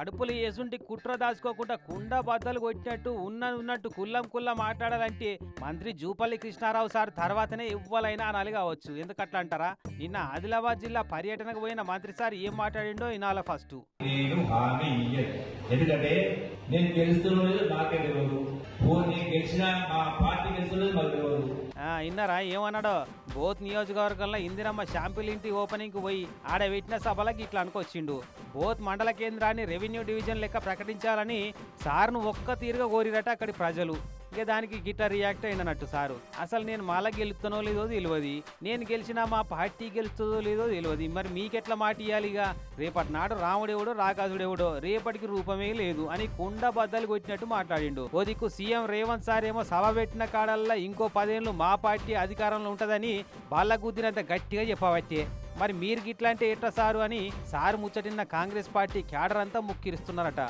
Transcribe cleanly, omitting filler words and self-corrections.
కడుపులు ఏసుంటి కుట్ర దాచుకోకుండా కుండ బద్దలు కొట్టినట్టు ఉన్నట్టు కుల్లం మాట్లాడాలంటే మంత్రి జూపల్లి కృష్ణారావు సార్ తర్వాతనే ఇవ్వాలైనా అనాలి కావచ్చు. ఎందుకట్లా అంటారా? నిన్న ఆదిలాబాద్ జిల్లా పర్యటనకు పోయిన మంత్రి సార్ ఏం మాట్లాడిండో ఇనాల ఫస్ట్. నేను హామీ ఎందుకంటే నేను గెలుస్తున్నది నాకే తెలియదు, నేను గెలిచిన మా పార్టీ గెలుస్తున్నది మాకు తెలియదు. ఇన్నారా ఏమన్నాడో? బోత్ నియోజకవర్గంలో ఇందిరమ్మ శాంపిల్ ఇంటి ఓపెనింగ్ పోయి ఆడ పెట్టిన సభలకి ఇట్లా అనుకొచ్చిండు. బోత్ మండల కేంద్రాన్ని రెవెన్యూ డివిజన్ లెక్క ప్రకటించాలని సార్ను ఒక్క తీరుగా కోరిరట అక్కడి ప్రజలు. ఇక దానికి గిట్ట రియాక్ట్ అయినట్టు సారు. అసలు నేను మాల గెలుస్తానో లేదో తెలియదు, నేను గెలిచినా మా పార్టీ గెలుస్తుందో లేదో తెలియదు. మరి మీకెట్లా మాట ఇయ్యాలిగా? రేపటి నాడు రాముడెవడో రాకాసుడెవడో రేపటికి రూపమే లేదు అని కుండ బద్దలు కొట్టినట్టు మాట్లాడిండు. ఓ దిక్కు సీఎం రేవంత్ సార్ ఏమో సభ పెట్టిన కాడల్లా ఇంకో 10 ఏళ్ళు మా పార్టీ అధికారంలో ఉంటదని బాళ్ళ గుద్దినంత గట్టిగా చెప్పవచ్చే. మరి మీరు గిట్లా అంటే ఎట్లా సారు అని సారు ముచ్చటిన్న కాంగ్రెస్ పార్టీ క్యాడర్ అంతా ముక్కిరిస్తున్నారట.